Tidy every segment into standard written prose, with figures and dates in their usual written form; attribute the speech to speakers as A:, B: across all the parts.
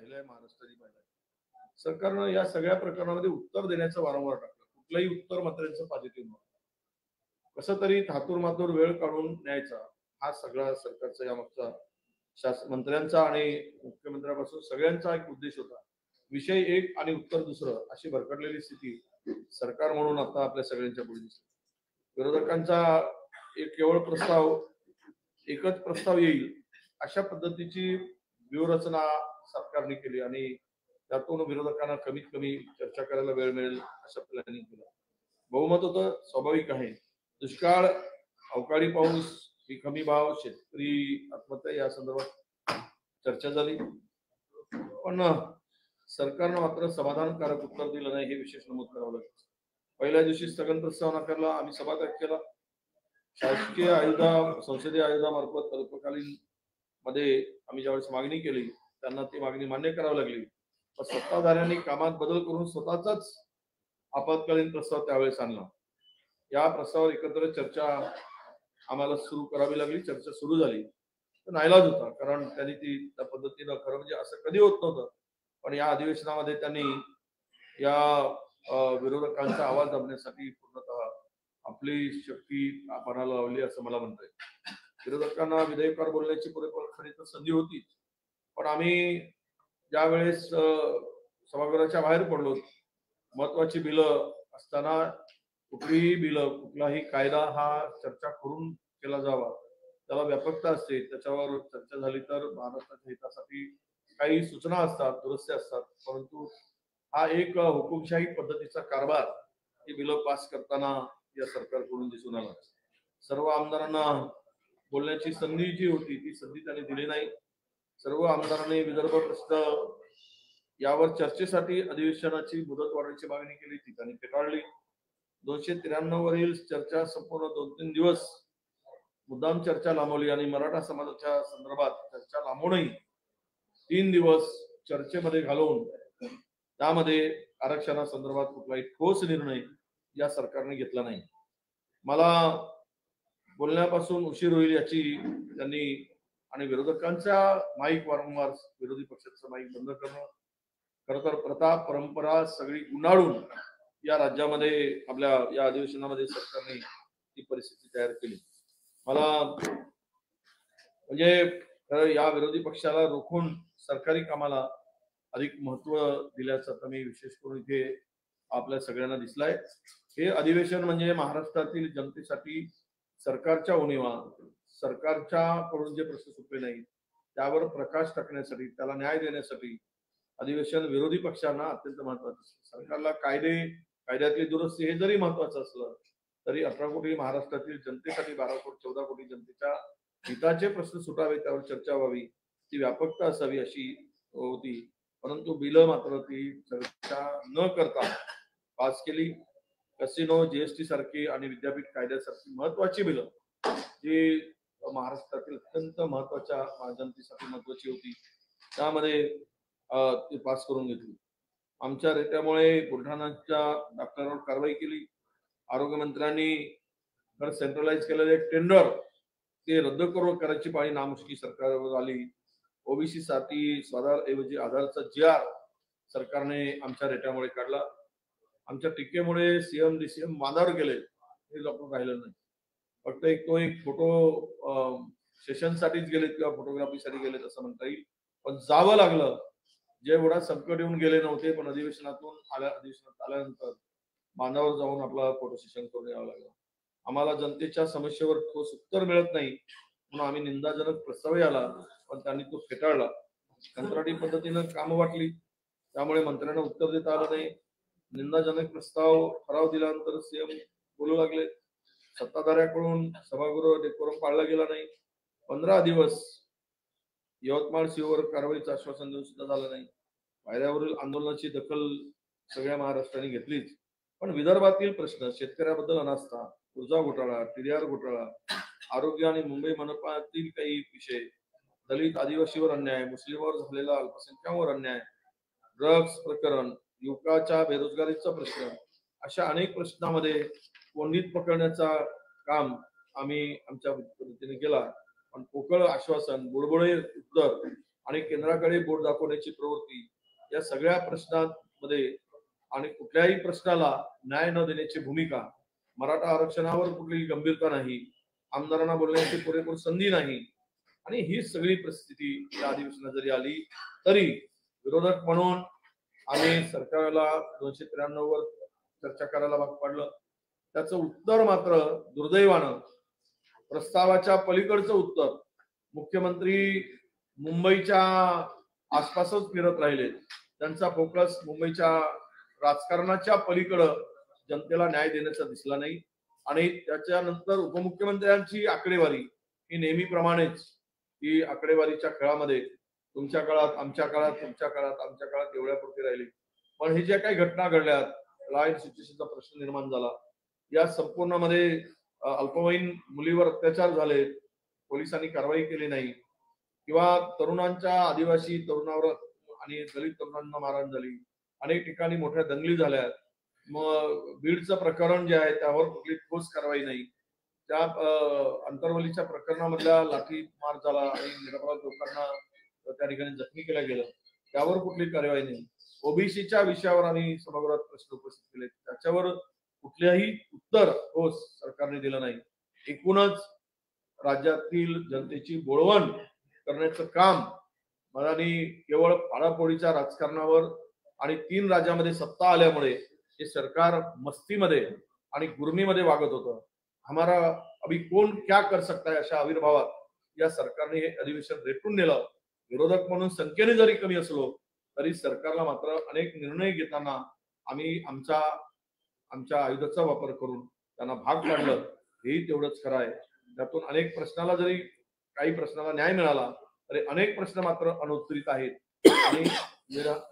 A: पाहिलंय, महाराष्ट्राने पाहिलंय. सरकारनं या सगळ्या प्रकरणामध्ये उत्तर देण्याचं वारंवार टाकलं. कुठलंही उत्तर मंत्र्यांचं पॉझिटिव्ह नव्हतं. कसं तरी थातूर मातूर वेळ काढून न्यायचा हा सगळा सरकारचा यामागचा मंत्र्यांचा आणि मुख्यमंत्र्यापासून सगळ्यांचा एक उद्देश होता. विषय एक आणि उत्तर दुसरं अशी भरकटलेली स्थिती सरकार म्हणून आता आपल्या सगळ्यांच्या पुढे दिसते. विरोधकांचा एक केवळ प्रस्ताव, एकच प्रस्ताव येईल अशा पद्धतीची व्यूहरचना सरकारने केली आणि त्यातून विरोधकांना कमीत कमी चर्चा करायला वेळ मिळेल अशा प्लॅनिंग केलं. बहुमत होतं, स्वाभाविक आहे. दुष्काळ, अवकाळी पाऊस, कमी भाव, शेतकरी आत्महत्या या संदर्भात चर्चा झाली, पण सरकारनं मात्र समाधानकारक उत्तर दिलं नाही हे विशेष नमूद करावं लागेल. पहिल्या दिवशी स्थगन प्रस्ताव नाकारला. आम्ही सभात्याग केला. शासकीय संसदीय आयोगामार्फत अल्पकालीन मध्ये आम्ही ज्यावेळेस मागणी केली त्यांना ती मागणी मान्य करावी लागली. पण सत्ताधाऱ्यांनी कामात बदल करून स्वतःचाच आपत्कालीन प्रस्ताव त्यावेळेस आणला. या प्रस्तावावर एकत्र चर्चा आम्हाला सुरू करावी लागली. चर्चा सुरू झाली तर नाईलाज होता, कारण त्यांनी ती त्या पद्धतीनं, खरं म्हणजे असं कधी होत नव्हतं, पण या अधिवेशनामध्ये त्यांनी या विरोधकांचा आवाज दाबण्यासाठी पूर्णतः आपली शक्ती पणाला लावली असं मला म्हणता येईल. विरोधकांना विधेयकावर बोलण्याची पुरेपूर खरी तर संधी होती, पण आम्ही ज्या वेळेस सभागृहाच्या बाहेर पडलो, महत्वाची बिलं असताना कुठलीही बिलं, कुठलाही कायदा हा चर्चा करून केला जावा, त्याला व्यापकता असते, त्याच्यावर चर्चा झाली तर महाराष्ट्राच्या हितासाठी काही सूचना असतात, दुरुस्त्या असतात, परंतु हा एक हुकुमशाही पद्धतीचा कारभार ही बिलं पास करताना या सरकारकडून दिसून आला. सर्व आमदारांना बोलण्याची संधी जी होती ती संधी त्यांनी दिली नाही. सर्व आमदारांनी विदर्भ प्रश्न यावर चर्चेसाठी अधिवेशनाची मुदत वाढवण्याची मागणी केली, ती त्यांनी फेटाळली. 293 वरील चर्चा संपूर्ण 2-3 दिवस मुद्दाम चर्चा लांबवली आणि मराठा समाजाच्या संदर्भात चर्चा लांबवूनही 3 दिवस चर्चेमध्ये घालवून त्यामध्ये आरक्षणासंदर्भात कुठलाही ठोस निर्णय या सरकारने घेतला नाही. मला बोलण्यापासून उशीर होईल याची त्यांनी, आणि विरोधकांचा माईक वारंवार, विरोधी पक्षाचं माईक बंद करणं, खरं तर प्रथा परंपरा सगळी गुंडाळून या राज्यामध्ये आपल्या या अधिवेशनामध्ये सरकारने ती परिस्थिती तयार केली. मला म्हणजे या विरोधी पक्षाला रोखून सरकारी कामाला अधिक महत्व दिल्याचं आता मी विशेष करून इथे आपल्या सगळ्यांना दिसलाय. हे अधिवेशन म्हणजे महाराष्ट्रातील जनतेसाठी सरकारच्या उणीवा, सरकारच्या कडून जे प्रश्न सुटले नाहीत त्यावर प्रकाश टाकण्यासाठी, त्याला न्याय देण्यासाठी अधिवेशन विरोधी पक्षांना अत्यंत महत्वाचं असतं. सरकारला कायद्यातली दुरुस्ती हे जरी महत्वाचं असलं तरी 18 कोटी महाराष्ट्रातील जनतेसाठी, 12 कोटी 14 कोटी जनतेच्या हिताचे प्रश्न सुटावे, त्यावर चर्चा व्हावी, ती व्यापकता असावी अशी होती. परंतु बिलं मात्र ती चर्चा न करता पास केली. कसिनो, जीएसटी सारखी आणि विद्यापीठ कायद्यासारखी महत्वाची बिलं जी महाराष्ट्रातील अत्यंत महत्वाच्या जनतेसाठी महत्वाची होती त्यामध्ये ती पास करून घेतली. आमच्या रेट्यामुळे बुलढाणाच्या डॉक्टरांवर कारवाई केली. आरोग्यमंत्र्यांनी सेंट्रलाइज केलेले टेंडर ते रद्द करायची पाळी नामुष्की सरकारवर आली. ओबीसी साठी स्वाधार ऐवजी आधारचा जीआर सरकारने आमच्या रेट्यामुळे काढला. आमच्या टीकेमुळे सीएम डीसीएम वादावर गेले हे आपण राहिलं नाही. फक्त एक फोटो सेशनसाठीच गेलेत किंवा फोटोग्राफीसाठी गेलेत असं म्हणता येईल, पण जावं लागलं. जे एवढा संकट येऊन गेले नव्हते, पण अधिवेशनात आल्यानंतर बांधावर जाऊन आपला फोटो सेशन करून यावं लागलं. आम्हाला जनतेच्या समस्येवर ठोस उत्तर मिळत नाही म्हणून आम्ही निंदाजनक प्रस्तावही आला, पण त्यांनी तो फेटाळला. कंत्राटी पद्धतीनं कामं वाटली, त्यामुळे मंत्र्यांना उत्तर देता आलं नाही. निंदाजनक प्रस्ताव ठराव दिल्यानंतर सीएम बोलू लागले. सत्ताधाऱ्याकडून सभागृह डेकोरम पाळला गेला नाही. 15 दिवस यवतमाळ सीओवर कारवाईचं आश्वासन देऊन सुद्धा झालं नाही. पायऱ्यावरील आंदोलनाची दखल सगळ्या महाराष्ट्राने घेतलीच, पण विदर्भातील प्रश्न, शेतकऱ्याबद्दल अनास्था, ऊर्जा घोटाळा, टीडीआर घोटाळा, आरोग्य आणि मुंबई मनपातील काही विषय, दलित आदिवासीवर अन्याय, मुस्लिमांवर झालेला अल्पसंख्याकांवर अन्याय, ड्रग्ज प्रकरण, युवकाच्या बेरोजगारीचा प्रश्न, अशा अनेक प्रश्नामध्ये कोंडीत पकडण्याचा काम आम्ही आमच्या पद्धतीने केला. पण पोकळ आश्वासन, बुडबुडे उत्तर आणि केंद्राकडे बोट दाखवण्याची प्रवृत्ती या सगळ्या प्रश्नांमध्ये आणि कुठल्याही प्रश्नाला न्याय न देण्याची भूमिका, मराठा आरक्षणावर कुठलीही गंभीरता नाही, आमदारांना बोलण्याची पुरेपूर संधी नाही, आणि ही सगळी परिस्थिती या अधिवेशनात जरी आली तरी विरोधक म्हणून आम्ही सरकारला 293 वर चर्चा करायला भाग पाडलं. त्याचं उत्तर मात्र दुर्दैवानं प्रस्तावाच्या पलीकडचं उत्तर, मुख्यमंत्री मुंबईच्या आसपासच फिरत राहिले, त्यांचा फोकस मुंबईच्या राजकारणाच्या पलीकडं जनतेला न्याय देण्याचा दिसला नाही. आणि त्याच्यानंतर उपमुख्यमंत्र्यांची आकडेवारी ही नेहमीप्रमाणेच ही आकडेवारीच्या खेळामध्ये तुमच्या काळात, आमच्या काळात, तुमच्या काळात, आमच्या काळात एवढ्यापुरती राहिली. पण हे ज्या काही घटना घडल्यात, लाईट सिच्युएशनचा प्रश्न निर्माण झाला, या संपूर्ण मध्ये अल्पवयीन मुलीवर अत्याचार झाले, पोलिसांनी कारवाई केली नाही, किंवा तरुणांच्या, आदिवासी तरुणावर आणि दलित तरुणांना मारहाण झाली, अनेक ठिकाणी मोठ्या दंगली झाल्या. मग बीडचं प्रकरण जे आहे त्यावर कुठली ठोस कारवाई नाही. त्या अंतरवलीच्या प्रकरणामधल्या लाठी मार झाला आणि निरपराध लोकांना त्या ठिकाणी जखमी केलं गेलं, त्यावर कुठली कारवाई नाही. ओबीसीच्या विषयावर आम्ही सभागृहात प्रश्न उपस्थित केले, त्याच्यावर कुठल्याही उत्तर ठोस सरकारने दिलं नाही. एकूणच राज्यातील जनतेची बोळवण करण्याचं काम मनाने केवळ पाडापोडीच्या राजकारणावर आणि 3 राज्यामध्ये सत्ता आल्यामुळे हे सरकार मस्तीमध्ये आणि गुर्मीमध्ये वागत होतं. हमारा अभी कौन क्या कर सकता है अशा आविर्भावात या सरकारने हे अधिवेशन रेटून नेलं. विरोधक म्हणून संख्येने जरी कमी असलो तरी सरकारला मात्र अनेक निर्णय घेताना आम्ही आमच्या आयुधाचा वापर करून त्यांना भाग पाडलं, हेही तेवढंच खरं आहे. त्यातून अनेक प्रश्नाला जरी काही प्रश्नाला न्याय मिळाला तरी अनेक प्रश्न मात्र अनुत्तरित आहेत. आणि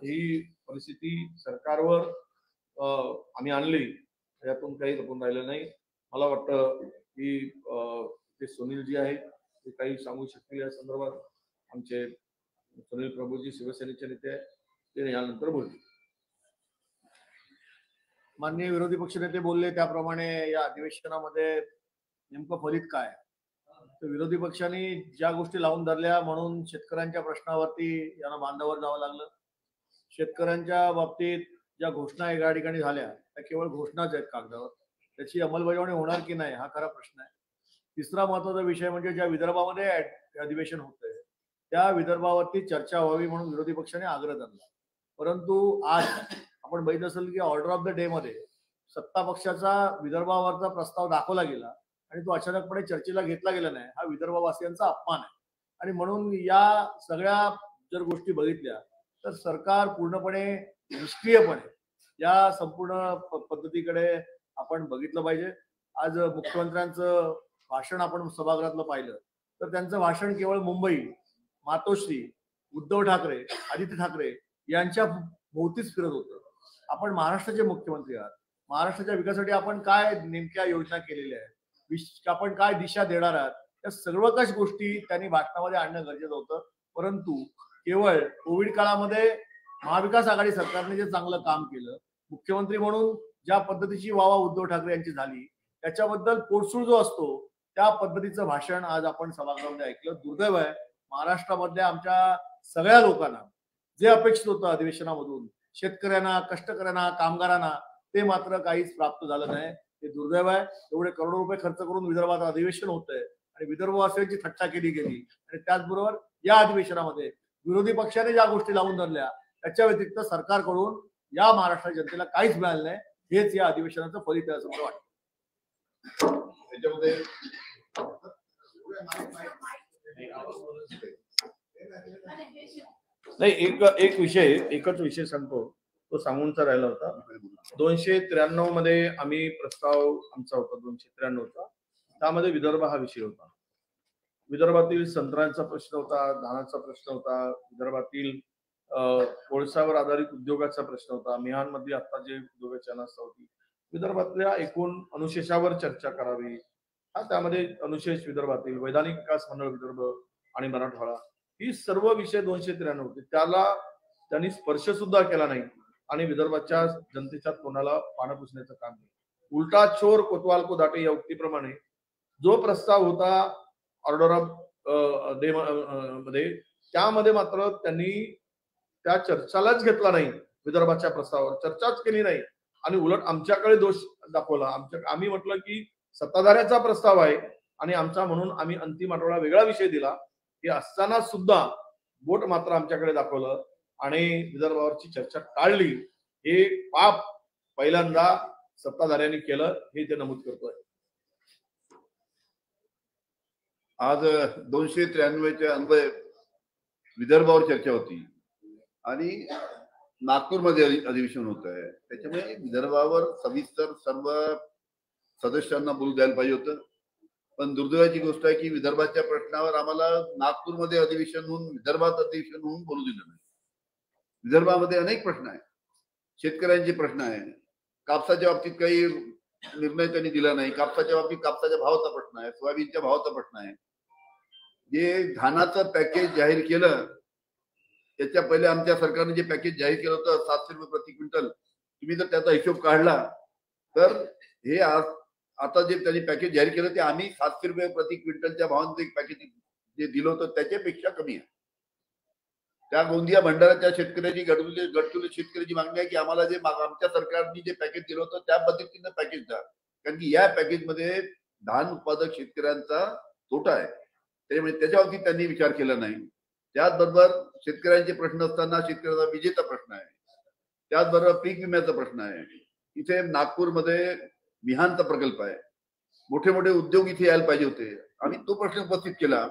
A: ही परिस्थिती सरकारवर आम्ही आणली, यातून काही लपून राहिलं नाही. मला वाटतं की ते सुनीलजी आहेत, ते काही सांगू शकतील या संदर्भात. आमचे सुनील प्रभूजी शिवसेनेचे नेते आहेत, ते यानंतर बोलतील.
B: माननीय विरोधी पक्षनेते बोलले त्याप्रमाणे या अधिवेशनामध्ये नेमकं फलित काय, तर विरोधी पक्षांनी ज्या गोष्टी लावून धरल्या म्हणून शेतकऱ्यांच्या प्रश्नावरती यांना बांधावर जावं लागलं. शेतकऱ्यांच्या बाबतीत ज्या घोषणा एका ठिकाणी झाल्या त्या केवळ घोषणाच आहेत कागदावर, त्याची अंमलबजावणी होणार की नाही हा खरा प्रश्न आहे. तिसरा महत्वाचा विषय म्हणजे ज्या विदर्भामध्ये अधिवेशन होतंय त्या विदर्भावरती चर्चा व्हावी म्हणून विरोधी पक्षाने आग्रह धरला. परंतु आज आपण बघितलं असेल की ऑर्डर ऑफ द डे मध्ये सत्ता पक्षाचा विदर्भावरचा प्रस्ताव दाखवला गेला आणि तो अचानकपणे चर्चेला घेतला गेला नाही, हा विदर्भवासियांचा अपमान आहे. आणि म्हणून या सगळ्या जर गोष्टी बघितल्या तर सरकार पूर्णपणे निष्क्रियपणे या संपूर्ण पद्धतीकडे आपण बघितलं पाहिजे. आज मुख्यमंत्र्यांचं भाषण आपण सभागृहातलं पाहिलं तर त्यांचं भाषण केवळ मुंबई, मातोश्री, उद्धव ठाकरे, आदित्य ठाकरे यांच्या भोवतीच फिरत होतं. आपण महाराष्ट्राचे मुख्यमंत्री आहात, महाराष्ट्राच्या विकासासाठी आपण काय नेमक्या योजना केलेल्या आहेत, आपण काय दिशा देणार आहात, या सर्व काही गोष्टी त्यांनी भाषणामध्ये आणणं गरजेचं होतं. परंतु केवळ कोविड काळामध्ये महाविकास आघाडी सरकारने जे चांगलं काम केलं, मुख्यमंत्री म्हणून ज्या पद्धतीची वावा उद्धव ठाकरे यांची झाली, त्याच्याबद्दल पोटसूळ जो असतो त्या पद्धतीचं भाषण आज आपण सभागृहामध्ये ऐकलं. दुर्दैव आहे, महाराष्ट्रामधल्या आमच्या सगळ्या लोकांना जे अपेक्षित होतं अधिवेशनामधून, शेतकऱ्यांना, कष्टकऱ्यांना, कामगारांना, ते मात्र काहीच प्राप्त झालं नाही. हे दुर्दैव आहे. एवढे करोडो रुपये खर्च करून विदर्भात अधिवेशन होतंय आणि विदर्भवासियांची थट्टा केली गेली. आणि त्याचबरोबर या अधिवेशनामध्ये विरोधी पक्षाने ज्या गोष्टी लावून धरल्या त्याच्या व्यतिरिक्त सरकारकडून या महाराष्ट्र जनतेला काहीच मिळालं नाही. हेच या अधिवेशनाचं फलित आहे असं मला वाटतं.
A: त्याच्यामध्ये नाही, एकच विषय सांगतो, तो सांगूनचा राहिला होता. 293 मध्ये आम्ही प्रस्ताव आमचा होता 293चा, त्यामध्ये विदर्भ हा विषय होता. विदर्भातील संत्र्यांचा प्रश्न होता, धानाचा प्रश्न होता, विदर्भातील कोळसावर आधारित उद्योगाचा प्रश्न होता, मिहानमध्ये आता जे उद्योगाची अनास्था होती, विदर्भातल्या एकूण अनुशेषावर चर्चा करावी. हा त्यामध्ये अनुशेष विदर्भातील वैधानिक विकास मंडळ विदर्भ आणि मराठवाडा ही सर्व विषय 293 होते. त्याला त्यांनी स्पर्श सुद्धा केला नाही आणि विदर्भाच्या जनतेच्या तोंडाला पानं पुसण्याचं काम केलं. उलटा चोर कोतवाल को दाटे या उक्तीप्रमाणे जो प्रस्ताव होता ऑर्डर ऑफ डे मध्ये त्यामध्ये मात्र त्यांनी त्या चर्चालाच घेतला नाही, विदर्भाच्या प्रस्तावावर चर्चाच केली नाही आणि उलट आमच्याकडे दोष दाखवला. आम्ही म्हटलं की सत्ताधाऱ्याचा प्रस्ताव आहे आणि आमचा म्हणून आम्ही अंतिम आठवडा वेगळा विषय दिला. हे असताना सुद्धा बोट मात्र आमच्याकडे दाखवलं आणि विदर्भावरची चर्चा टाळली. हे पाप पहिल्यांदा सत्ताधाऱ्यांनी केलं, हे ते नमूद करतोय.
C: आज 293 अन्वय विदर्भावर चर्चा होती आणि नागपूरमध्ये अधिवेशन होत आहे. त्याच्यामुळे विदर्भावर सविस्तर सर्व सदस्यांना बोलू द्यायला पाहिजे होतं. पण दुर्दैवाची गोष्ट आहे की विदर्भाच्या प्रश्नावर आम्हाला नागपूरमध्ये अधिवेशन होऊन विदर्भात अधिवेशन होऊन बोलू दिलं नाही. विदर्भामध्ये अनेक प्रश्न आहेत, शेतकऱ्यांचे प्रश्न आहे, कापसाच्या बाबतीत काही निर्णय त्यांनी दिला नाही. कापसाच्या बाबतीत कापसाच्या भावाचा प्रश्न आहे, सोयाबीनच्या भावाचा प्रश्न आहे. जे धानाचं पॅकेज जाहीर केलं त्याच्या पहिले आमच्या सरकारने जे पॅकेज जाहीर केलं होतं 700 रुपये प्रति क्विंटल, तुम्ही जर त्याचा हिशोब काढला तर हे आता जे त्यांनी पॅकेज जाहीर केलं ते आम्ही 700 रुपये प्रति क्विंटलच्या भावांचं एक पॅकेज जे दिलं होतं त्याच्यापेक्षा कमी आहे. त्या गोंदिया भंडाराच्या शेतकऱ्याची गडचुली शेतकऱ्याची मागणी आहे की आम्हाला जे आमच्या सरकारने जे पॅकेज दिलं होतं त्या पद्धतीनं पॅकेज द्या, कारण की या पॅकेजमध्ये धान उत्पादक शेतकऱ्यांचा तोटा आहे. त्यामुळे त्याच्या बाबतीत त्यांनी विचार केला नाही. त्याचबरोबर शेतकऱ्यांचे प्रश्न असताना शेतकऱ्याचा विजेचा प्रश्न आहे, त्याचबरोबर पीक विम्याचा प्रश्न आहे. इथे नागपूरमध्ये मिहानचा प्रकल्प आहे, मोठे मोठे उद्योग इथे यायला पाहिजे होते. आम्ही तो प्रश्न उपस्थित केला.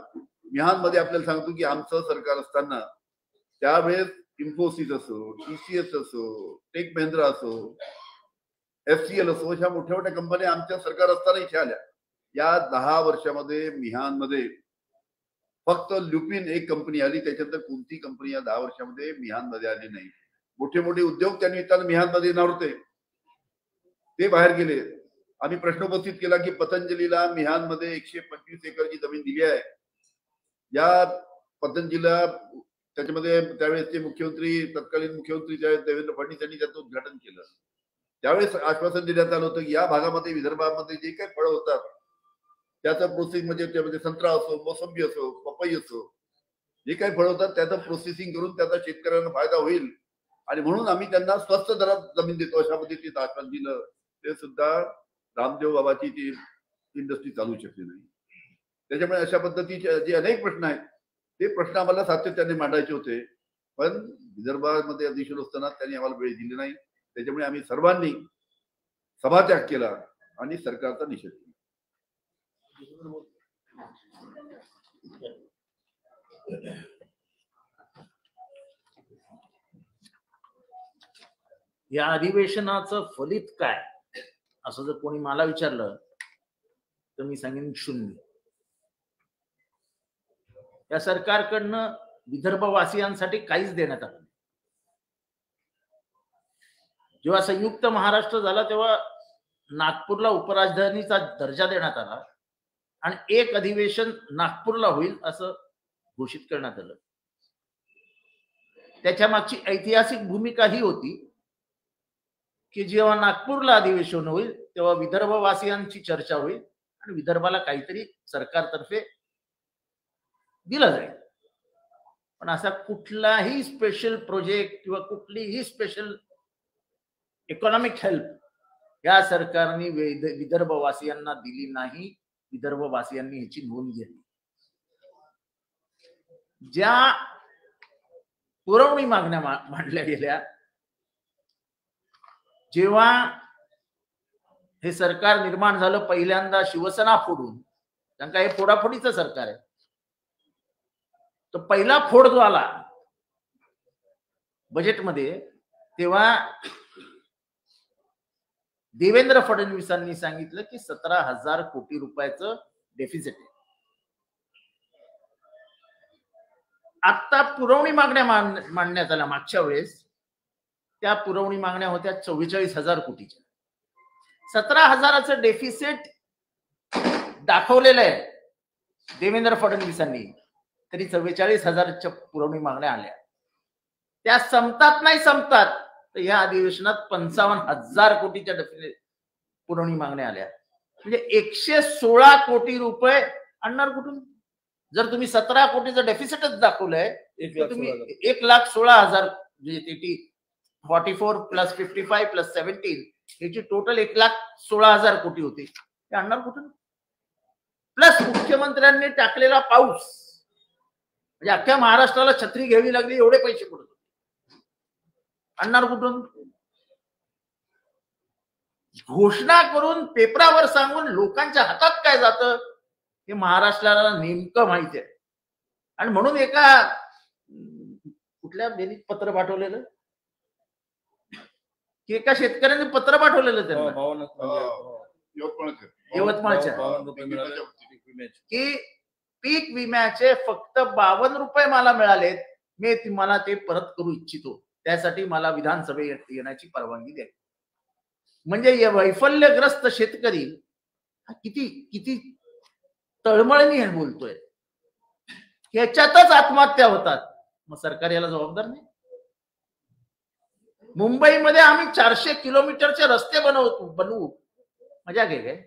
C: मिहानमध्ये आपल्याला सांगतो की आमचं सरकार असताना त्यावेळेस इन्फोसिस असो, TCS असो, टेक महिंद्रा असो, FCL असो, अशा मोठ्या मोठ्या कंपन्या आमच्या सरकार असताना इथे आल्या. या 10 वर्षामध्ये मिहानमध्ये फक्त ल्युपिन एक कंपनी आली, त्याच्यानंतर कोणती कंपनी या 10 वर्षामध्ये मिहानमध्ये आली नाही. मोठे मोठे उद्योग त्यांनी मिहानमध्ये नव्हते, ते बाहेर गेले. आम्ही प्रश्न उपस्थित केला की पतंजलीला मिहानमध्ये 125 एकरची जमीन दिली आहे. या पतंजलीला त्याच्यामध्ये त्यावेळेसचे मुख्यमंत्री, तत्कालीन मुख्यमंत्री देवेंद्र फडणवीस यांनी त्याचं उद्घाटन केलं. त्यावेळेस आश्वासन देण्यात आलं होतं की या भागामध्ये विदर्भामध्ये जे काही फळं होतात त्याचं प्रोसेसिंग म्हणजे त्यामध्ये संत्रा असो, मोसंबी असो, पपई असो, जे काही फळं होतात त्याचं प्रोसेसिंग करून त्याचा शेतकऱ्यांना फायदा होईल आणि म्हणून आम्ही त्यांना स्वस्त दरात जमीन देतो अशा पद्धतीचं आश्वासन दिलं. ते सुद्धा रामदेव बाबाची ती इंडस्ट्री चालू शकली नाही. त्याच्यामुळे अशा पद्धतीचे जे अनेक प्रश्न आहेत ते प्रश्न आम्हाला सातत्याने मांडायचे होते, पण विदर्भामध्ये अधिवेशन असताना त्यांनी आम्हाला वेळ दिली नाही. त्याच्यामुळे आम्ही सर्वांनी सभात्याग केला आणि सरकारचा निषेध केला.
D: या अधिवेशनाचं फलित काय असं जर कोणी मला विचारलं तर मी सांगेन 0. या सरकारकडनं विदर्भवासियांसाठी काहीच देण्यात आलं नाही. जेव्हा संयुक्त महाराष्ट्र झाला तेव्हा नागपूरला उपराजधानीचा दर्जा देण्यात आला आणि एक अधिवेशन नागपूरला होईल असं घोषित करण्यात आलं. त्याच्या मागची ऐतिहासिक भूमिका ही होती की जेव्हा नागपूरला अधिवेशन होईल तेव्हा विदर्भवासियांची चर्चा होईल आणि विदर्भाला काहीतरी सरकारतर्फे दिलं जाईल. पण असा कुठलाही स्पेशल प्रोजेक्ट किंवा कुठलीही स्पेशल इकॉनॉमिक हेल्प या सरकारने विदर्भवासियांना दिली नाही. विदर्भवासियांनी ह्याची नोंद घेतली. ज्या पुरवणी मागण्या मांडल्या गेल्या, जेव्हा हे सरकार निर्माण झालं पहिल्यांदा शिवसेना फोडून, कारण का हे फोडाफोडीचं सरकार आहे, तर पहिला फोड जो आला बजेटमध्ये तेव्हा देवेंद्र फडणवीसांनी सांगितलं की 17,000 कोटी रुपयाचं डेफिसिट आहे. आता पुरवणी मागण्या मांडण्यात आल्या मागच्या वेळेस, त्या पुरवणी मागण्या होत्या 44,000 कोटीच्या. 17,000चं डेफिसिट दाखवलेलं आहे देवेंद्र फडणवीसांनी, तरी 44,000च्या पुरवणी मागण्या आल्या. त्या संपतात नाही संपतात तर या अधिवेशनात 55,000 कोटीच्या पुरवणी मागण्या आल्या. म्हणजे 116 कोटी रुपये आणणार कुठून? जर तुम्ही 17 कोटीचं डेफिसिटच दाखवलंय,
A: 1,16,000.
D: तर तुम्ही 1,16,000 म्हणजे 44 प्लस 55 प्लस 17 याची टोटल 1,16,000 कोटी होती. ते आणणार कुठून? प्लस मुख्यमंत्र्यांनी टाकलेला पाऊस, म्हणजे अख्ख्या महाराष्ट्राला छत्री घ्यावी लागली एवढे पैसे कुठून आणणार कुठून? घोषणा करून पेपरावर सांगून लोकांच्या हातात काय जातं हे महाराष्ट्राला नेमकं माहिती आहे. आणि म्हणून एका कुठल्या बेलीत पत्र पाठवलेलं की एका शेतकऱ्याने पत्र पाठवलेलं त्यांना यवतमाळच्या की पीक विम्याचे फक्त 52 रुपये मला मिळालेत, मी तुम्हाला ते परत करू इच्छितो, त्यासाठी मला विधानसभेत येण्याची परवानगी द्या. म्हणजे वैफल्यग्रस्त शेतकरी किती किती तळमळीने बोलतोय, याच्यातच आत्महत्या होतात. मग सरकार याला जबाबदार नाही. मुंबईमध्ये आम्ही 400 किलोमीटरचे रस्ते बनवू मजा घे काय?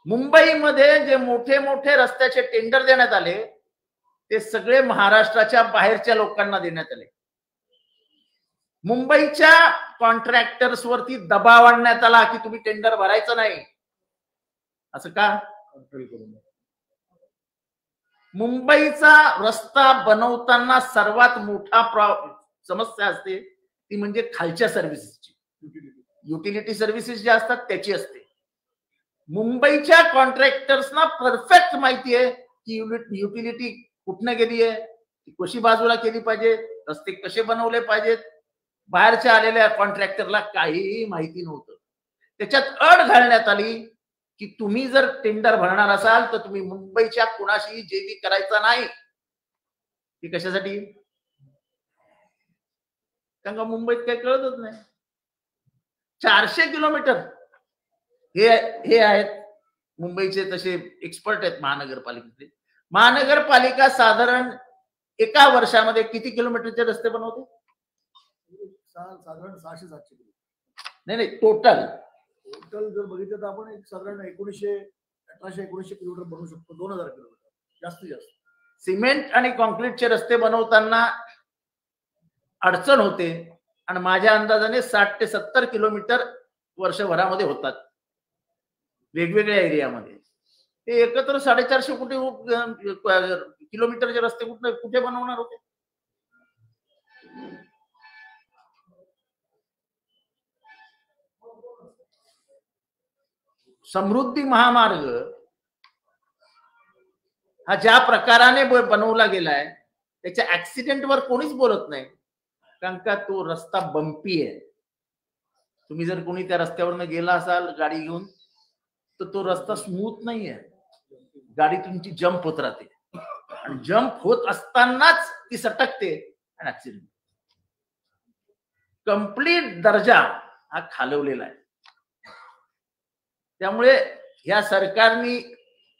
D: मुंबईमध्ये जे मोठे मोठे रस्त्याचे टेंडर देण्यात आले ते सगळे महाराष्ट्राच्या बाहेरच्या लोकांना देण्यात आले. मुंबईच्या कॉन्ट्रॅक्टर्स वरती दबाव आणण्यात आला की तुम्ही टेंडर भरायचं नाही. असं का? मुंबईचा रस्ता बनवताना सर्वात मोठा समस्या असते ती म्हणजे खालच्या सर्व्हिसेसची, युटिलिटी सर्व्हिसेस ज्या असतात त्याची असते. मुंबईच्या कॉन्ट्रॅक्टर्सना परफेक्ट माहिती आहे की युटिलिटी कुठनं गेली आहे, ती कशी बाजूला केली पाहिजे, रस्ते कसे बनवले पाहिजेत. बाहेरच्या आलेल्या कॉन्ट्रॅक्टरला काहीही माहिती नव्हतं. त्याच्यात अट घालण्यात आली की तुम्ही जर टेंडर भरणार असाल तर तुम्ही मुंबईच्या कुणाशी जेबी करायचा नाही. ती कशासाठी? कारण का मुंबईत काही कळतच नाही. 400 किलोमीटर हे आहेत मुंबईचे तसे एक्सपर्ट आहेत महानगरपालिकेचे. महानगरपालिका साधारण एका वर्षामध्ये किती किलोमीटरचे रस्ते बनवते?
B: साधारण 600-700 किलोमीटर.
D: नाही टोटल
B: जर बघितलं तर आपण एक साधारण 1800-1900 किलोमीटर बनवू शकतो. 2000 किलोमीटर जास्तीत जास्त.
D: सिमेंट आणि कॉन्क्रीटचे रस्ते बनवताना अडचण होते आणि माझ्या अंदाजाने 60 ते 70 किलोमीटर वर्षभरामध्ये होतात वेगवेगळ्या एरियामध्ये. ते एकत्र 450 किलोमीटरचे रस्ते कुठे बनवणार होते? समृद्धी महामार्ग हा ज्या प्रकाराने बनवला गेलाय त्याच्या ऍक्सिडेंटवर कोणीच बोलत नाही, कारण का तो रस्ता बंपी आहे. तुम्ही जर कोणी त्या रस्त्यावरनं गेला असाल गाडी घेऊन तर तो रस्ता स्मूथ नाही आहे. गाडी तुमची जंप होत राहते आणि जंप होत असतानाच ती सटकते आणि ऍक्सिडेंट. कंप्लीट दर्जा हा खालवलेला आहे. त्यामुळे या सरकारने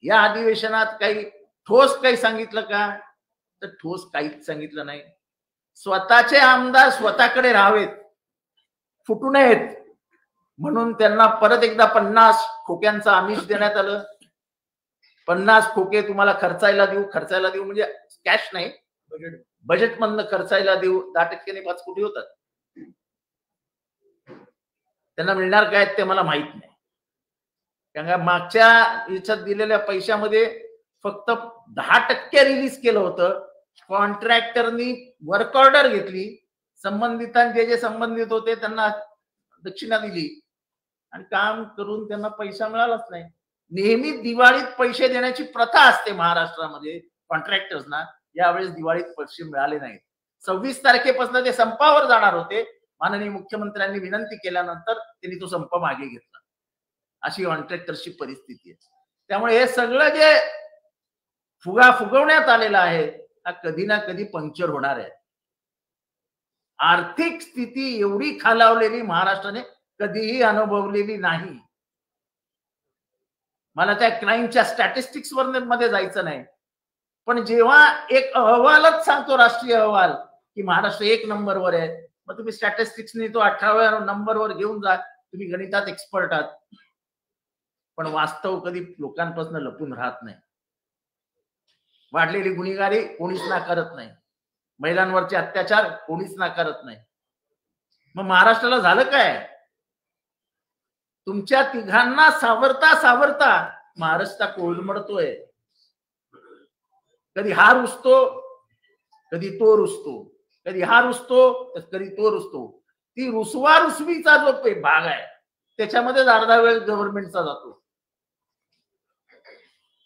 D: या अधिवेशनात काही सांगितलं का? तर ठोस काहीच सांगितलं नाही. स्वतःचे आमदार स्वतःकडे राहावेत, फुटू नयेत म्हणून त्यांना परत एकदा 50 खोक्यांचं आमिष देण्यात आलं. 50 खोके तुम्हाला खर्चायला देऊ म्हणजे कॅश नाही, बजेट मधनं खर्चायला देऊ. 10% 5 कोटी होतात. त्यांना मिळणार काय ते मला माहित नाही. कारण मागच्या याच्यात दिलेल्या पैशामध्ये फक्त 10% रिलीज केलं होतं. कॉन्ट्रॅक्टरनी वर्क ऑर्डर घेतली, संबंधितांचे जे संबंधित होते त्यांना दक्षिणा दिली आणि काम करून त्यांना पैसा मिळालाच नाही. नेहमी दिवाळीत पैसे देण्याची प्रथा असते महाराष्ट्रामध्ये कॉन्ट्रॅक्टर्सना. यावेळेस दिवाळीत पैसे मिळाले नाहीत. 26 तारखेपासून ते संपावर जाणार होते. माननीय मुख्यमंत्र्यांनी विनंती केल्यानंतर त्यांनी तो संप मागे घेतला. अशी कॉन्ट्रॅक्टरची परिस्थिती आहे. त्यामुळे हे सगळं जे फुगवण्यात आलेलं आहे हा कधी ना कधी पंक्चर होणार आहे. आर्थिक स्थिती एवढी खालावलेली महाराष्ट्राने कधीही अनुभवलेली नाही. मला त्या क्राईमच्या स्टॅटिस्टिक्स मध्ये जायचं नाही, पण जेव्हा एक अहवालच सांगतो राष्ट्रीय अहवाल की महाराष्ट्र 1 नंबरवर आहे, मग तुम्ही स्टॅटिस्टिक्सनी तो 18व्या नंबरवर घेऊन जा. तुम्ही गणितात एक्सपर्ट आहात, पण वास्तव कधी लोकांपासून लपून राहत नाही. वाढलेली गुन्हेगारी कोणीच नाकारत नाही, महिलांवरचे अत्याचार कोणीच नाकारत नाही. मग महाराष्ट्राला झालं काय? तुमच्या तिघांना सावरता सावरता महाराष्ट्र कोलमडतोय. कधी हा रुसतो, कधी तो रुसतो, कधी हा रुसतो तर कधी तो रुसतो. ती रुसवा रुसवीचा जो भाग आहे त्याच्यामध्ये अर्धा वेळ गव्हर्नमेंटचा जातो.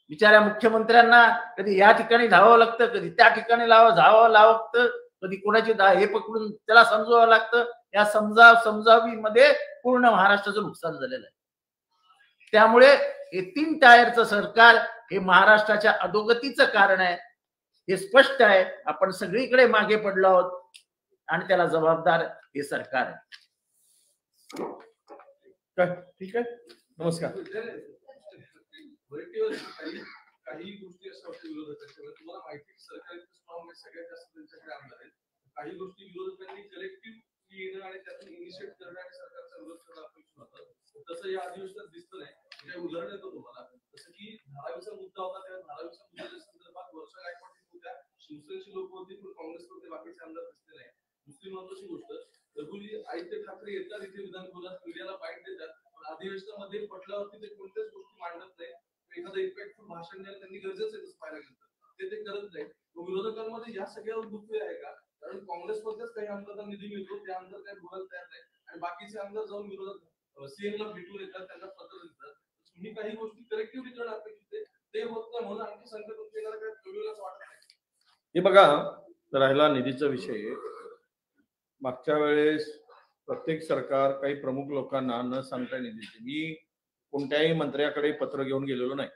D: बिचाऱ्या मुख्यमंत्र्यांना कधी या ठिकाणी धावावं लागतं, कधी त्या ठिकाणी धावावं लागतं, कधी कोणाची हे पकडून त्याला समजावं लागतं. या समजावीमध्ये पूर्ण महाराष्ट्राचं नुकसान झालेलं आहे. त्यामुळे हे 3 टायरचं सरकार हे महाराष्ट्राच्या अधोगतीचं कारण आहे, हे स्पष्ट आहे. आपण सगळीकडे मागे पडलो आहोत आणि त्याला जबाबदार हे सरकार आहे.
A: ठीक आहे, नमस्कार.
E: काही गोष्टी अशा होत्या विरोधकांच्या, तुम्हाला माहिती सरकार स्ट्रॉंग आहे, सगळ्यात जास्त त्यांच्याकडे आमदार आहेत. काही गोष्टी विरोधकांनी कलेक्टिव्ह येणं आणि त्यातून इनिशिएट करणं आणि सरकारचा विरोध करणं अपेक्षित होतं. तसं या अधिवेशनात दिसतं नाही. काही उदाहरण देतो तुम्हाला. जसं की धारावीचा मुद्दा होता, त्या धारावीच्या मुद्द्याच्या संदर्भात वर्षा गायकवाड होत्या, शिवसेनेची लोक होती, पण काँग्रेसकडे बाकीचे आमदार दिसले नाही. दुसरी महत्वाची गोष्ट, रघुजी आदित्य ठाकरे येतात इथे विधानभवनात, मीडियाला बाईट देतात, पण अधिवेशनामध्ये पटल्यावरती ते कोणत्याच गोष्टी मांडत नाही. एखादं इम्पॅक्टफुल भाषण द्यायला त्यांनी गरजेचं आहे पाहायला गेलं ते करत नाही. विरोधकांमध्ये या सगळ्या दुःख आहे का? कारण काँग्रेसमध्येच काही आमदारांना निधी मिळतो, ते आमदार काही बोलायला तयार नाही आणि बाकीचे आमदार जाऊन विरोधक सीएमला भेटून येतात, त्यांना पत्र देतात. तुम्ही काही गोष्टी करेक्टिव्हली करणं अपेक्षित आहे, ते होत नाही म्हणून आणखी संकट येणार काय कळविलाच वाटत नाही.
A: हे बघा, राहिला निधीचा विषय. मागच्या वेळेस प्रत्येक सरकार काही प्रमुख लोकांना न सांगता निधी देते. मी कोणत्याही मंत्र्याकडे पत्र घेऊन गेलेलो नाही,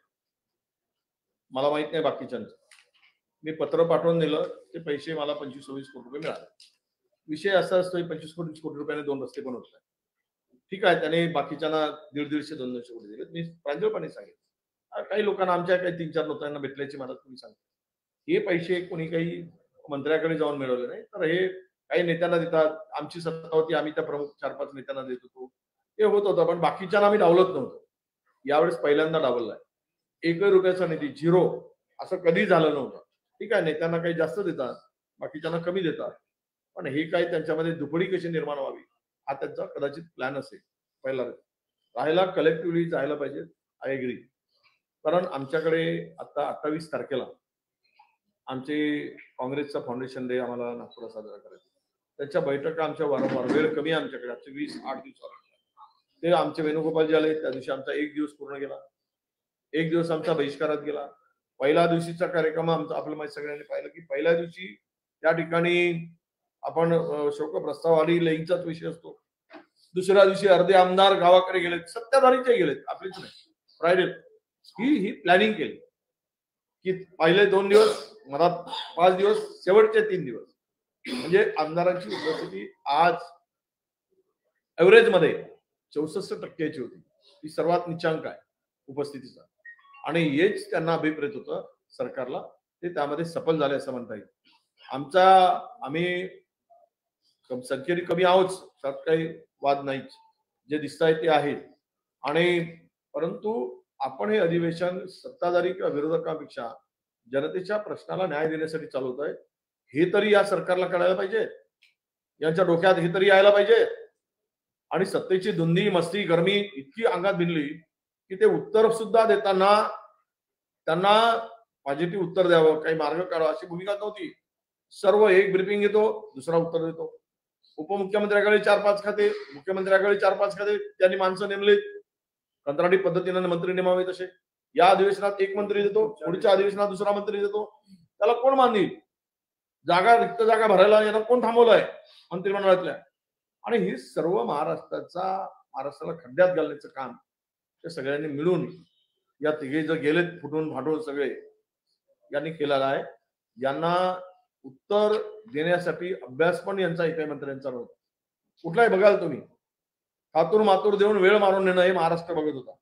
A: मला माहित नाही बाकीच्यांचं. मी पत्र पाठवून दिलं, ते पैसे मला 25-26 कोटी रुपये मिळाले. विषय असा असतो, 25 कोटी रुपयाने 2 रस्ते पण होत नाही. ठीक आहे, त्याने बाकीच्यांना 150-200 कोटी दिले. मी प्रांजळपणे सांगेन, काही लोकांना आमच्या काही 3-4 लोकांना भेटल्याची मला तुम्ही सांगता. हे पैसे कोणी काही मंत्र्याकडे जाऊन मिळवले नाही, तर हे काही नेत्यांना देतात. आमची सत्ता होती, आम्ही त्या प्रमुख 4-5 नेत्यांना देत होतो, हे होत होतं. पण बाकीच्यांना आम्ही डावलत नव्हतो. यावेळेस पहिल्यांदा डावललाय. 1 रुपयाचा निधी, 0, असं कधी झालं नव्हतं. ठीक आहे, नेत्यांना काही जास्त देतात, बाकीच्यांना कमी देतात, पण हे काही त्यांच्यामध्ये दुपडी कशी निर्माण व्हावी हा त्यांचा कदाचित प्लॅन असेल. पहिला राहायला कलेक्टिव्हली जायला पाहिजे, आय एग्री. कारण आमच्याकडे आता 28 तारखेला आमचे काँग्रेसचा फाउंडेशन डे आम्हाला नागपुरात साजरा करायचा. त्याच्या बैठका आमच्या वारंवार, वेळ कमी आहे आमच्याकडे, आजचे 20-8 दिवसात ते आमचे वेणुगोपालजी आले, त्या दिवशी आमचा 1 दिवस पूर्ण गेला. 1 दिवस आमचा बहिष्कारात गेला. पहिल्या दिवशीचा कार्यक्रम आमचा, आपल्या माहिती सगळ्यांनी पाहिलं की पहिल्या दिवशी त्या ठिकाणी आपण शोकप्रस्ताव आणि लेईंचाच विषय असतो. दुसऱ्या दिवशी अर्धे आमदार गावाकडे गेलेत, सत्ताधारीचे गेलेत, आपलीच नाही, प्रायव्हेट. ही प्लॅनिंग केली की पहिले 2 दिवस, मला 5 दिवस, शेवटचे 3 दिवस, म्हणजे आमदारांची उपस्थिती आज एव्हरेज मध्ये 64% होती. ही सर्वात निचांक आहे उपस्थितीचा, आणि हेच त्यांना अभिप्रेत होतं सरकारला. ते त्यामध्ये सफल झाले असं म्हणता येईल. आम्ही संख्येने कमी आहोत, त्यात काही वाद नाहीच, जे दिसत आहे ते आहे. आणि परंतु आपण हे अधिवेशन सत्ताधारी किंवा विरोधकांपेक्षा जनतेच्या प्रश्नाला न्याय देण्यासाठी चालवत आहे, हे तरी या सरकारला कळायला पाहिजे. यांच्या डोक्यात हे तरी यायला पाहिजे. आणि सत्तेची धुंदी, मस्ती, गरमी इतकी अंगात भिनली की ते उत्तर सुद्धा देताना त्यांना पॉझिटिव्ह उत्तर द्यावं, काही मार्ग काढावा अशी भूमिका नव्हती. सर्व एक ब्रीफिंग घेतो, दुसरा उत्तर देतो. उपमुख्यमंत्र्याकडे 4-5 खाते, मुख्यमंत्र्याकडे 4-5 खाते, त्यांनी माणसं नेमलेत. कंत्राटी पद्धतीने मंत्री नेमावे तसे. या अधिवेशनात 1 मंत्री देतो, पुढच्या अधिवेशनात दुसरा मंत्री देतो. त्याला कोण मानली? रिक्त जागा भरायला यांना कोण थांबवलंय मंत्रिमंडळातल्या? आणि ही सर्व महाराष्ट्राला खड्ड्यात घालण्याचं काम ते सगळ्यांनी मिळून, या तिघे जर गेलेत फुटून फाटून सगळे, यांनी केलेला आहे. यांना उत्तर देण्यासाठी अभ्यास पण यांचा एकाही मंत्र्यांचा नव्हता. कुठलाही बघाल तुम्ही, हातून मातूर देऊन वेळ मारून नेणं हे महाराष्ट्र बघत होता.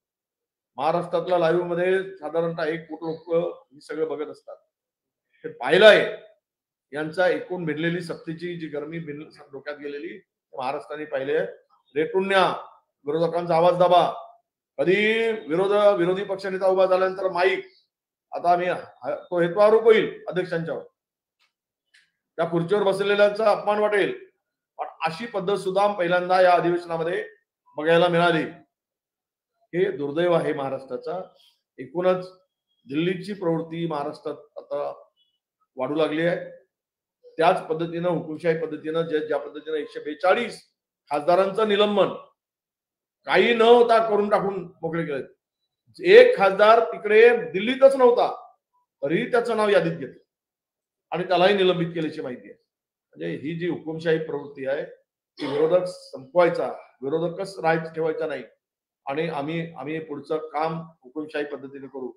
A: महाराष्ट्रातल्या लाईव्ह मध्ये साधारणतः 1 कोटी लोक हे सगळं बघत असतात. हे पाहिलं आहे यांचा एकूण भिडलेली सत्तेची जी गरमी डोक्यात गेलेली महाराष्ट्राने पाहिले. रेटून न्या, विरोधकांचा आवाज दाबा. कधी विरोधी पक्षनेता उभा झाल्यानंतर माईक आता आम्ही तो हेतुआरोप होईल अध्यक्षांच्यावर, त्या खुर्चीवर बसलेल्यांचा अपमान वाटेल, पण अशी पद्धत सुद्धा पहिल्यांदा या अधिवेशनामध्ये बघायला मिळाली. हे दुर्दैव आहे महाराष्ट्राचा. एकूणच दिल्लीची प्रवृत्ती महाराष्ट्रात आता वाढू लागली आहे. त्याच पद्धतीनं हुकुमशाही पद्धतीनं ज्या पद्धतीनं 142 खासदारांचं निलंबन काही न होता करून टाकून मोकळे केले. एक खासदार तिकडे दिल्लीतच नव्हता तरीही त्याचं नाव यादीत घेतलं आणि त्यालाही निलंबित केल्याची माहिती आहे. म्हणजे ही जी हुकुमशाही प्रवृत्ती आहे ती विरोधक संपवायचा, विरोधकच राईट ठेवायचा नाही आणि आम्ही पुढचं काम हुकुमशाही पद्धतीने करू,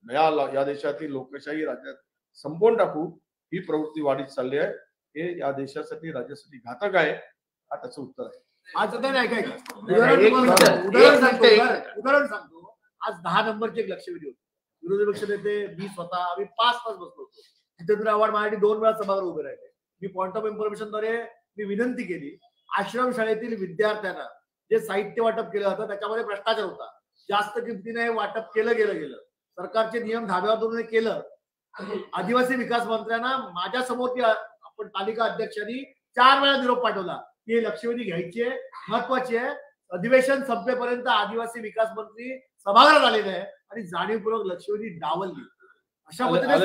A: या देशातील लोकशाही राज्यात संपवून टाकू. ही प्रवृत्ती वाढीत चालली आहे. हे या देशासाठी राज्यासाठी घातक आहे. हा त्याचं उत्तर आहे.
B: आज नाही काय उदाहरण सांगतो. आज 10 नंबरची एक लक्षवेधी होती. विरोधी पक्ष नेते मी स्वतः आम्ही 5 तास बसलो होतो. जितेंद्र आव्हाड माझ्यासाठी 2 वेळा सभागृह उभे राहिले. मी पॉइंट ऑफ इन्फॉर्मेशनद्वारे मी विनंती केली, आश्रमशाळेतील विद्यार्थ्यांना जे साहित्य वाटप केलं होतं त्याच्यामध्ये भ्रष्टाचार होता, जास्त किमतीने वाटप केलं गेलं, सरकारचे नियम धाब्यावर केलं. आदिवासी विकास मंत्र्यांना माझ्या समोर आपण तालिका अध्यक्षांनी 4 वेळा निरोप पाठवला की हे लक्षवेधी घ्यायची आहे, महत्वाची आहे. अधिवेशन संपेपर्यंत आदिवासी विकास मंत्री सभागृहात आलेले आहे आणि जाणीवपूर्वक लक्षवेधी डावलली. अशा पद्धतीने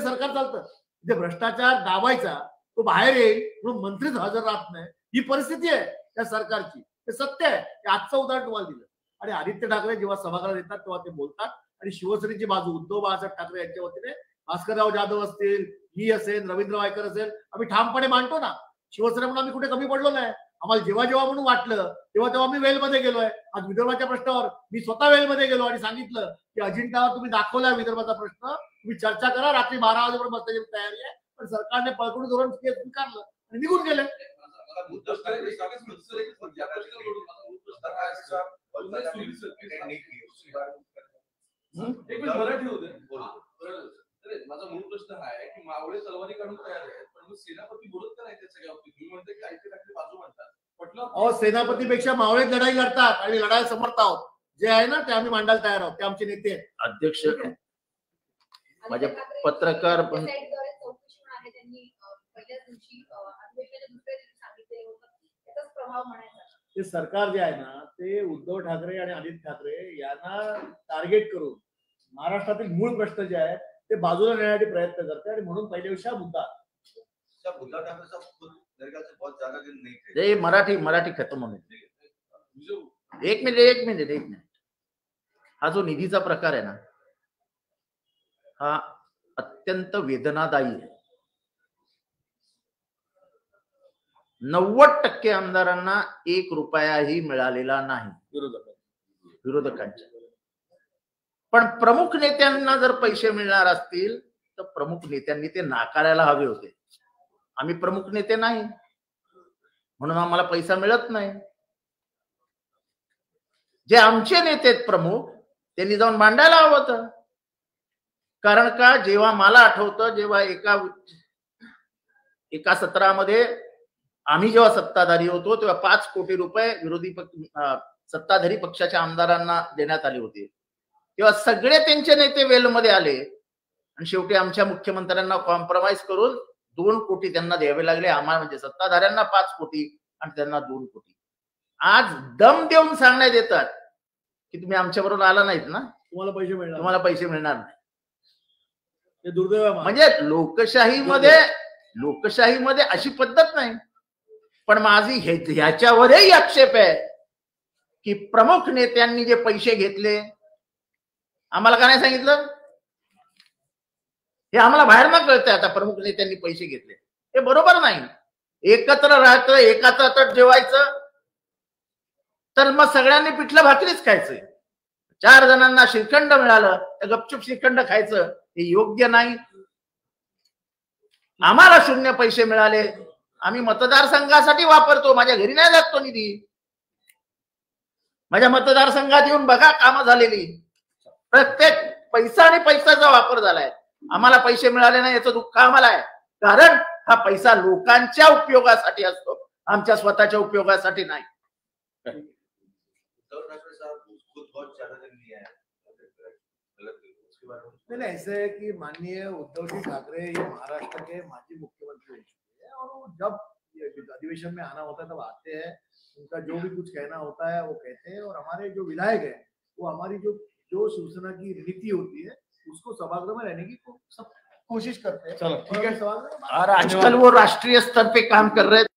B: सरकार चालतं. जे भ्रष्टाचार दाबायचा तो बाहेर येईल म्हणून मंत्रीच हजर राहत नाही, ही परिस्थिती आहे त्या सरकारची. हे सत्य आहे. आजचं उदाहरण तुम्हाला दिलं. आणि आदित्य ठाकरे जेव्हा सभागृहात येतात तेव्हा ते बोलतात आणि शिवसेनेची बाजू उद्धव बाळासाहेब ठाकरे यांच्या वतीने भास्करराव जाधव असतील, मी असेल, रवींद्र वायकर असेल, आम्ही ठामपणे मांडतो ना. शिवसेना म्हणून आम्ही कुठे कमी पडलो नाही. आम्हाला जेव्हा म्हणून वाटलं तेव्हा आम्ही वेलमध्ये गेलोय. आज विदर्भाच्या प्रश्नावर मी स्वतः वेलमध्ये गेलो आणि सांगितलं की अजिंठावर तुम्ही दाखवलाय विदर्भाचा प्रश्न, तुम्ही चर्चा करा, रात्री 12 वाजेपर्यंत बसण्याची तयारी आहे. पण सरकारने पळकुणी धोरण स्वीकारलं आणि निघून गेले.
E: माझा मूळ प्रश्न हा आहे की मावळे तलवारी काढून तयार आहेत, पण सेनापती बोलत का नाही त्या सगळ्या बाबतीत? तुम्ही म्हणते की आयटी टाकली बाजू म्हणतात.
B: सेनापतीपेक्षा मावळे लढाई लढतात आणि लढायला समर्थ आहोत. जे आहे ना ते आम्ही मांडायला तयार आहोत. ते आमचे नेते आहेत.
D: अध्यक्ष माझे पत्रकार पण
B: ते सरकार जे आहे ना ते उद्धव ठाकरे आणि आदित्य ठाकरे यांना टार्गेट करून महाराष्ट्रातील मूळ प्रश्न जे आहेत ते बाजूला नेण्यासाठी प्रयत्न करते आणि म्हणून पहिल्यापेक्षा मुद्दा
D: मराठी खतम होणे. एक मिनिट. हा जो निधीचा प्रकार आहे ना हा अत्यंत वेदनादायी आहे. 90% आमदारांना 1 रुपयाही मिळालेला नाही विरोधकांच्या. पण प्रमुख नेत्यांना जर पैसे मिळणार असतील तर प्रमुख नेत्यांनी ते नाकारायला हवे होते. आम्ही प्रमुख नेते नाही म्हणून आम्हाला पैसा मिळत नाही. जे आमचे नेते प्रमुख त्यांनी जाऊन मांडायला हवं होतं. कारण का जेव्हा मला आठवतं जेव्हा एका सत्रामध्ये आम्ही जेव्हा सत्ताधारी होतो तेव्हा 5 कोटी रुपये विरोधी सत्ताधारी पक्षाच्या आमदारांना देण्यात आले होते. तेव्हा सगळे त्यांचे नेते वेलमध्ये आले आणि शेवटी आमच्या मुख्यमंत्र्यांना कॉम्प्रोमाइज करून 2 कोटी त्यांना द्यावे लागले. आम्हाला म्हणजे सत्ताधाऱ्यांना 5 कोटी आणि त्यांना 2 कोटी. आज दम देऊन सांगण्यात येतात की तुम्ही आमच्या बरोबर आला नाहीत ना तुम्हाला पैसे मिळणार नाही.
B: हे दुर्दैव.
D: म्हणजे लोकशाहीमध्ये अशी पद्धत नाही. पण माझी ह्याच्यावरही आक्षेप आहे की प्रमुख नेत्यांनी जे पैसे घेतले आम्हाला का नाही सांगितलं? हे आम्हाला बाहेर ना कळतंय आता. प्रमुख नेत्यांनी पैसे घेतले हे बरोबर नाही. एकत्र राहायचं, एकाच हातात जेवायचं, तर मग सगळ्यांनी पिठलं भाकरीच खायचंय. 4 जणांना श्रीखंड मिळालं तर गपचूप श्रीखंड खायचं हे योग्य नाही. आम्हाला 0 पैसे मिळाले, आम्ही मतदारसंघासाठी वापरतो. माझ्या घरी नाही जात तो निधी. माझ्या मतदारसंघात येऊन बघा कामं झालेली. प्रत्येक पैसा आणि पैशाचा वापर झालाय. आम्हाला पैसे मिळाले नाही याचं दुःख आम्हाला आहे. कारण हा पैसा लोकांच्या उपयोगासाठी असतो, आमच्या स्वतःच्या उपयोगासाठी नाही.
B: नहीं, ऐसे है कि माननीय उद्धव जी ठाकरे ये महाराष्ट्र के माजी मुख्यमंत्री रह चुके हैं और वो जब ये अधिवेशन में आना होता है तब आते हैं, उनका जो भी कुछ कहना होता है वो कहते हैं और हमारे जो विधायक है वो हमारी जो जो शिवसेना की नीति होती है उसको सभागृह में रहने की सब कोशिश करते हैं।
A: चलो ठीक है।
B: सभागृह में
D: और आजकल वो राष्ट्रीय स्तर पे काम कर रहे हैं।